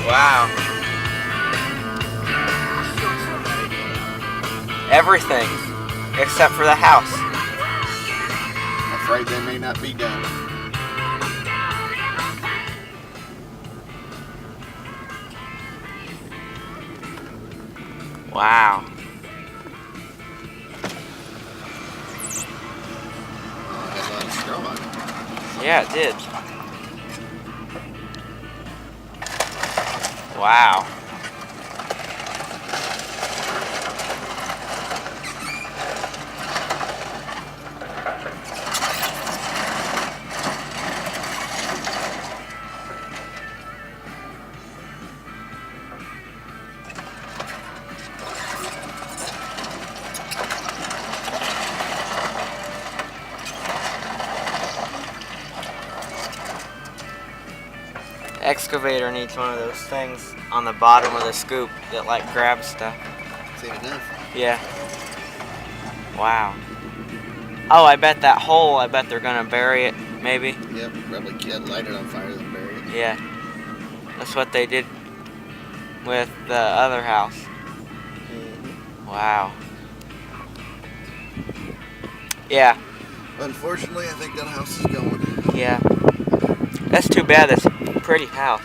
Wow. Everything except for the house. I'm afraid they may not be done. Wow. Oh, it has a lot of straw on it. Yeah, it did. Wow. Excavator needs one of those things on the bottom of the scoop that like grabs stuff. Is it enough? Yeah. Wow. Oh, I bet that hole, I bet they're gonna bury it, maybe. Yep, probably can't light it on fire then bury it. Yeah. That's what they did with the other house. Mm-hmm. Wow. Yeah. Unfortunately, I think that house is going. Yeah. That's too bad. That's a pretty house.